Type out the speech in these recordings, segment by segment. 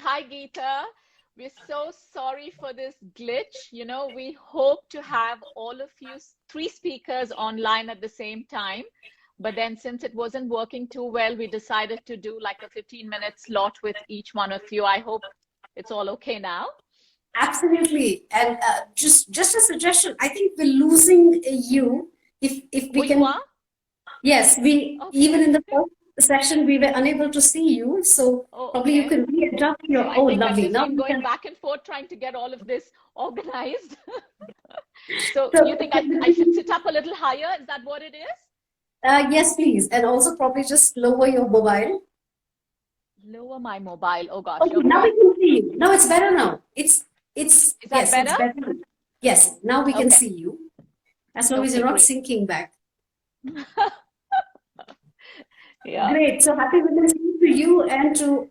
Hi, Geeta. We're so sorry for this glitch. We hope to have all of you three speakers online at the same time. But then since it wasn't working too well, we decided to do like a 15-minute slot with each one of you. I hope it's all okay now. Absolutely. And just a suggestion, I think we're losing you if we can. You are? Yes, we Okay. even in the first session we were unable to see you, so probably you can readjust your. I think Lovely. I've just been going back and forth trying to get all of this organized. So you think I should sit up a little higher? Is that what it is? Yes, please. And also probably just lower your mobile. Lower my mobile. Oh gosh. Okay, now we can see you. Now it's better now. Is that better? It's better. Yes, now we can see you. As long as you're not sinking back. Yeah. Great. So happy Women's Day to you and to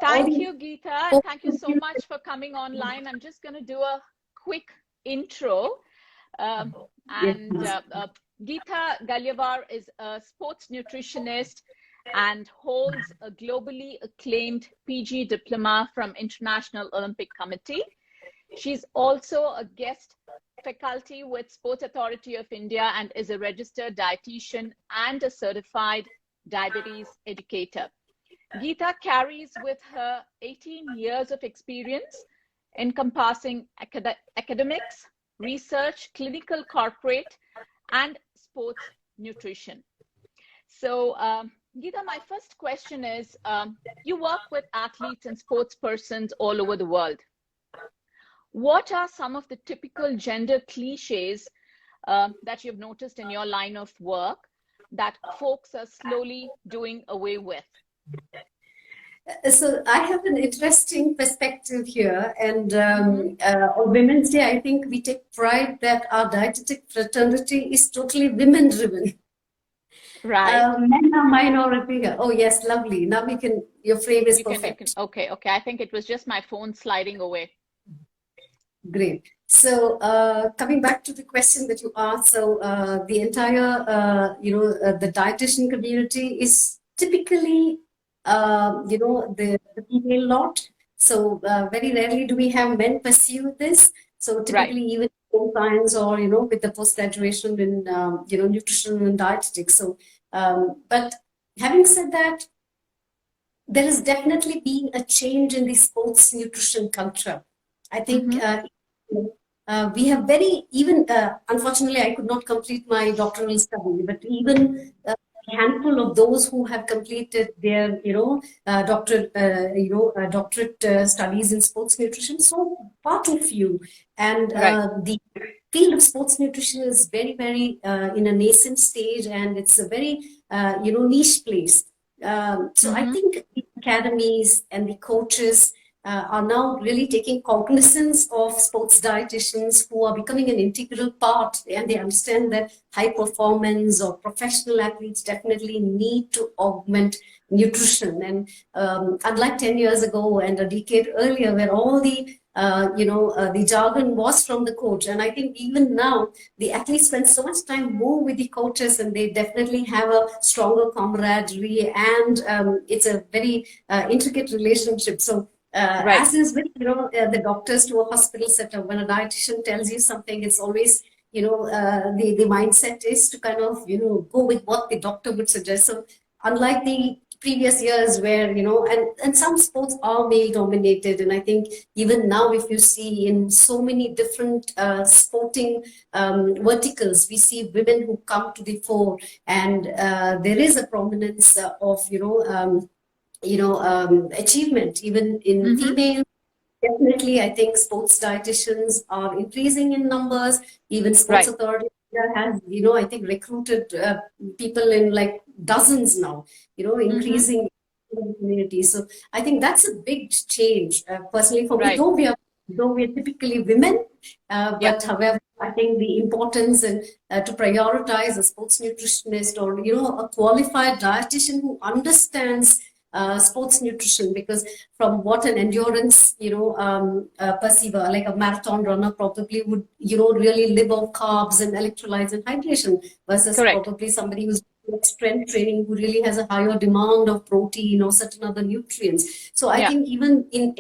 thank you, Geeta, and thank you so much for coming online. I'm just going to do a quick intro. Geeta Galiavar is a sports nutritionist and holds a globally acclaimed PG diploma from International Olympic Committee. She's also a guest faculty with Sports Authority of India and is a registered dietitian and a certified diabetes educator. Geeta carries with her 18 years of experience encompassing academics, research, clinical, corporate, and sports nutrition. So, Geeta, my first question is, you work with athletes and sports persons all over the world. What are some of the typical gender cliches that you've noticed in your line of work that folks are slowly doing away with? So I have an interesting perspective here, and on Women's Day, I think we take pride that our dietetic fraternity is totally women-driven. Right. Men are minority here. Oh yes, lovely. Now we can. Your frame is perfect. Okay. I think it was just my phone sliding away. Great. So coming back to the question that you asked, so the entire, the dietitian community is typically, the female lot. So very rarely do we have men pursue this. So typically even in science or, with the post-graduation in, nutrition and dietetics. So, but having said that, there has definitely been a change in the sports nutrition culture. I think we have unfortunately, I could not complete my doctoral study, but even a handful of those who have completed their, doctorate studies in sports nutrition, so far too few. And the field of sports nutrition is very, very in a nascent stage, and it's a very, niche place. So I think the academies and the coaches are now really taking cognizance of sports dietitians who are becoming an integral part, and they understand that high performance or professional athletes definitely need to augment nutrition. And unlike 10 years ago and a decade earlier, where all the the jargon was from the coach. And I think even now, the athletes spend so much time more with the coaches, and they definitely have a stronger camaraderie, and it's a very intricate relationship. So as is with, the doctors to a hospital setup, when a dietitian tells you something, it's always, the mindset is to kind of, go with what the doctor would suggest. So unlike the previous years where, and some sports are male dominated. And I think even now, if you see in so many different sporting verticals, we see women who come to the fore, and there is a prominence of, achievement even in female. Definitely, I think sports dietitians are increasing in numbers. Even Sports Authority has, I think recruited people in like dozens now, increasing in the community. So I think that's a big change. Personally, for me, though we are typically women, but however, I think the importance and to prioritize a sports nutritionist or, a qualified dietitian who understands sports nutrition, because from what an endurance, perceiver, like a marathon runner probably would, really live on carbs and electrolytes and hydration, versus probably somebody who's like strength training, who really has a higher demand of protein or certain other nutrients. So I think even in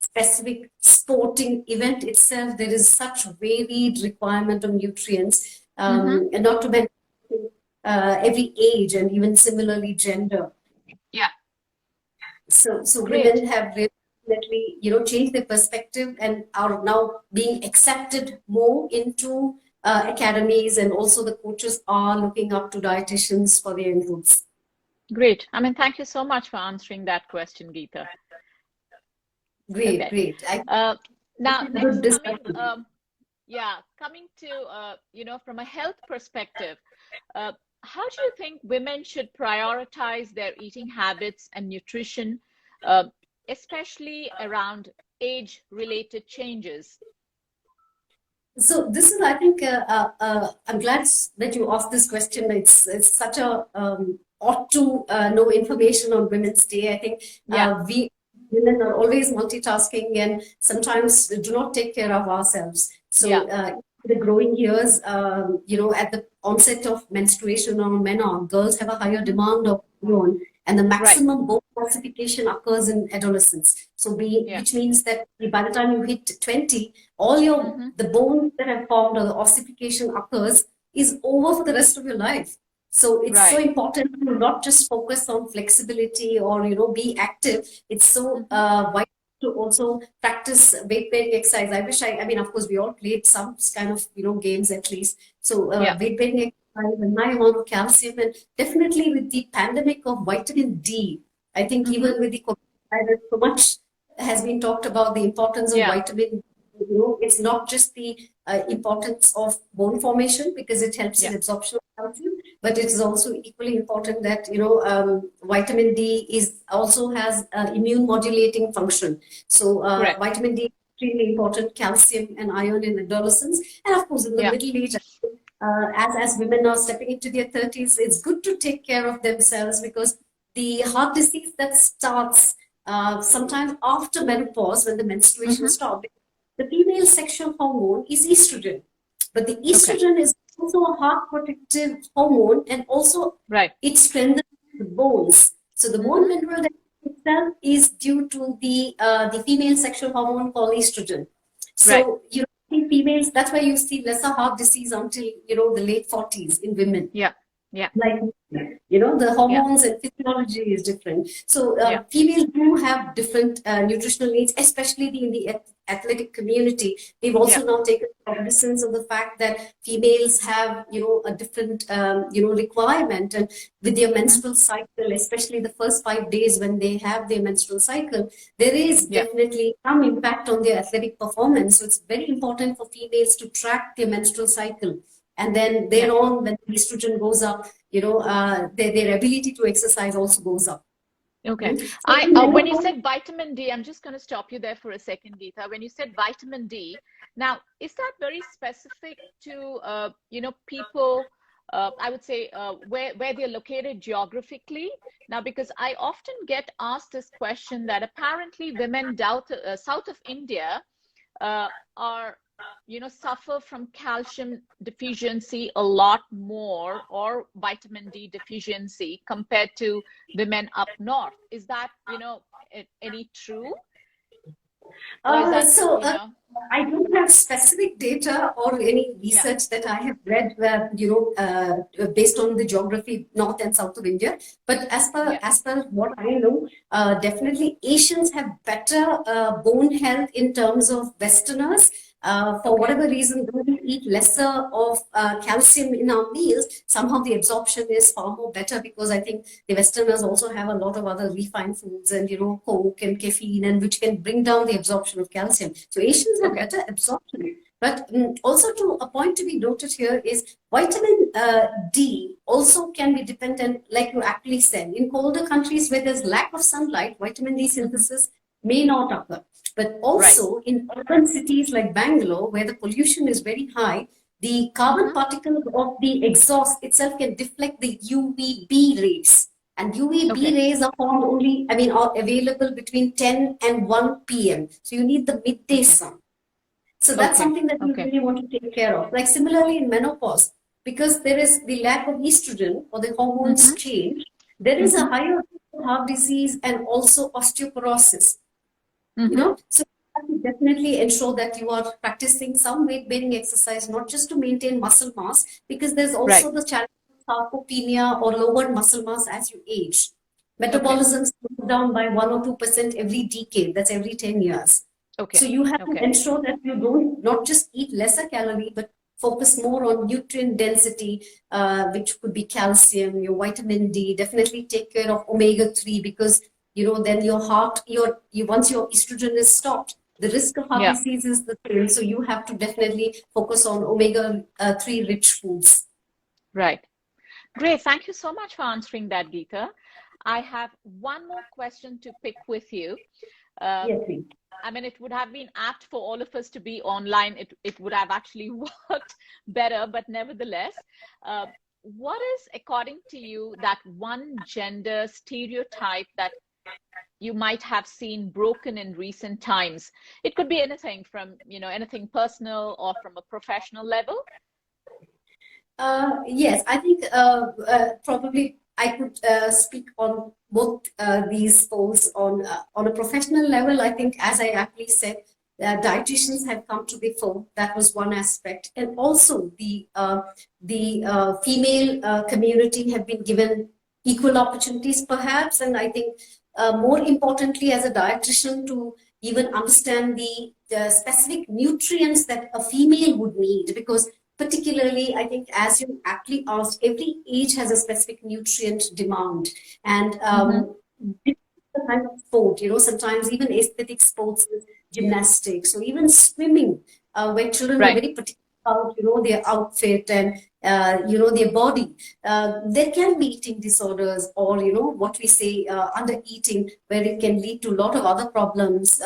specific sporting event itself, there is such varied requirement of nutrients, and not to mention every age and even similarly gender. Yeah. So Great. women have definitely, you know, changed their perspective and are now being accepted more into academies, and also the coaches are looking up to dietitians for their inputs. Great. I mean, thank you so much for answering that question, Geeta. Great, Okay. great. Now, next, coming to, you know, from a health perspective, how do you think women should prioritize their eating habits and nutrition, especially around age-related changes? So this is, I think, I'm glad that you asked this question. It's such a ought to know information on Women's Day. I think we women are always multitasking and sometimes do not take care of ourselves. So the growing years, you know, at the onset of menstruation or menarche, girls have a higher demand of hormone, and the maximum bone calcification occurs in adolescence. So which means that by the time you hit 20, all your the bones that have formed or the ossification occurs is over for the rest of your life. So it's so important to not just focus on flexibility or, you know, be active. It's so vital to also practice weight bearing exercise. I mean, of course, we all played some kind of, you know, games at least. So weight bearing exercise and high amount of calcium, and definitely with the pandemic of vitamin D, I think even with the COVID, so much has been talked about the importance of vitamin D. You know, it's not just the importance of bone formation, because it helps in absorption of calcium, but it is also equally important that, you know, vitamin D is also has immune modulating function. So vitamin D is extremely important, calcium and iron in adolescence, and of course in the middle age. As women are stepping into their 30s, it's good to take care of themselves, because the heart disease that starts sometimes after menopause, when the menstruation stops, the female sexual hormone is estrogen, but the estrogen is also a heart protective hormone, and also it strengthens the bones. So the bone mineral itself is due to the female sexual hormone called estrogen. So you know, in females, that's why you see lesser heart disease until, you know, the late 40s in women. Like, you know, the hormones and physiology is different. So females do have different nutritional needs, especially in the athletic community. We've also now taken cognizance of the fact that females have, you know, a different, you know, requirement, and with their menstrual cycle, especially the first 5 days when they have their menstrual cycle, there is definitely some impact on their athletic performance. So it's very important for females to track their menstrual cycle. And then thereon, when the estrogen goes up, you know, their ability to exercise also goes up. Okay. When you said vitamin D, I'm just going to stop you there for a second, Geeta. When you said vitamin D, now, is that very specific to, you know, people, I would say, where they're located geographically? Now, because I often get asked this question that apparently women south of India are, you know, suffer from calcium deficiency a lot more, or vitamin D deficiency, compared to women up north. Is that, you know, any true? I don't have specific data or any research that I have read where, you know, based on the geography north and south of India. But as per what I know, definitely Asians have better bone health in terms of Westerners. For whatever reason, though we eat lesser of calcium in our meals, somehow the absorption is far more better, because I think the Westerners also have a lot of other refined foods and, you know, Coke and caffeine, and which can bring down the absorption of calcium. So Asians have better absorption. But also, to a point to be noted here is vitamin D also can be dependent, like you actually said, in colder countries where there's lack of sunlight, vitamin D synthesis may not occur. But also in urban cities like Bangalore, where the pollution is very high, the carbon particles of the exhaust itself can deflect the UVB rays. And UVB rays are formed only, are available between 10 and 1 p.m. So you need the midday sun. So that's something that you really want to take care of. Like similarly in menopause, because there is the lack of estrogen or the hormones change. There is a higher risk of heart disease and also osteoporosis. So you have to definitely ensure that you are practicing some weight bearing exercise, not just to maintain muscle mass, because there's also the challenge of sarcopenia or lower muscle mass as you age. Metabolism slows down by 1 or 2% every decade. That's every 10 years. So you have to ensure that you don't not just eat lesser calorie, but focus more on nutrient density, which could be calcium, your vitamin D. Definitely take care of omega-3, because then your heart, once your estrogen is stopped, the risk of heart disease is the same. So you have to definitely focus on omega-3 rich foods. Right. Great. Thank you so much for answering that, Geeta. I have one more question to pick with you. Yes, please. I mean, it would have been apt for all of us to be online. It would have actually worked better, but nevertheless, what is, according to you, that one gender stereotype that you might have seen broken in recent times? It could be anything from, anything personal or from a professional level. Yes, I think probably I could speak on both these poles. On a professional level, I think, as I actually said, dietitians have come to the fore. That was one aspect, and also the female community have been given equal opportunities, perhaps. And I think more importantly, as a dietitian, to even understand the specific nutrients that a female would need, because particularly, I think, as you aptly asked, every age has a specific nutrient demand. And the kind of sport, sometimes even aesthetic sports, gymnastics, or even swimming, where children are very particular about, their outfit and, their body. There can be eating disorders, or, what we say, under eating, where it can lead to a lot of other problems,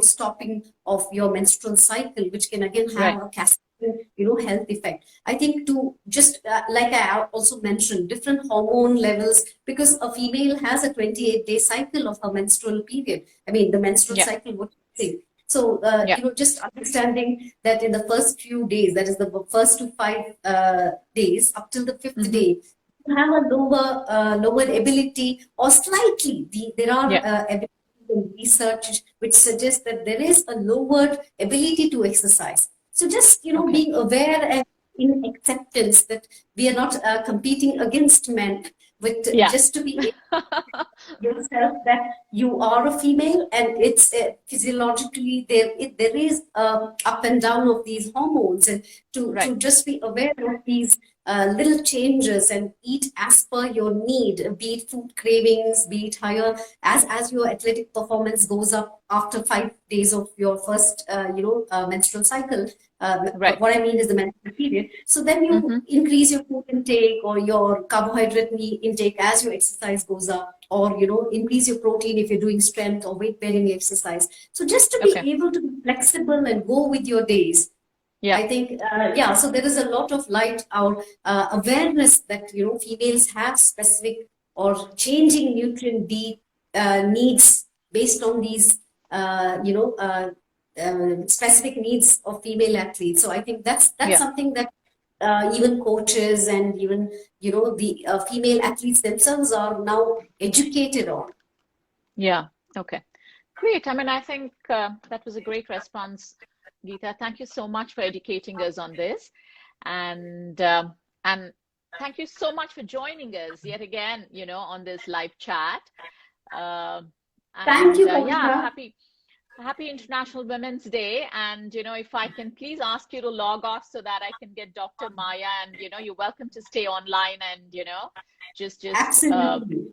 stopping of your menstrual cycle, which can again have a cascade health effect. I think to just like I also mentioned, different hormone levels, because a female has a 28-day cycle of her menstrual period. I mean, the menstrual cycle, what you say. So, just understanding that in the first few days, that is the first to 5 days, up till the 5th day, you have a lower ability, or slightly, there are evidence in research which suggests that there is a lowered ability to exercise. So just, being aware and in acceptance that we are not competing against men, but just to be yourself that you are a female, and it's physiologically there is up and down of these hormones, and to just be aware of these little changes and eat as per your need, be it food cravings, be it higher as your athletic performance goes up after 5 days of your first menstrual cycle. What I mean is the menstrual period. So then you increase your food intake or your carbohydrate intake as your exercise goes up, or increase your protein if you're doing strength or weight bearing exercise. So just to be able to be flexible and go with your days. I think so there is a lot of light or awareness that females have specific or changing nutrient needs based on these specific needs of female athletes. So I think that's something that even coaches and even the female athletes themselves are now educated on. Okay, great. I mean, I think that was a great response, Geeta. Thank you so much for educating us on this, and thank you so much for joining us yet again, on this live chat. Thank you. Happy International Women's Day. And, if I can please ask you to log off so that I can get Dr. Maya, and, you're welcome to stay online and, just, absolutely.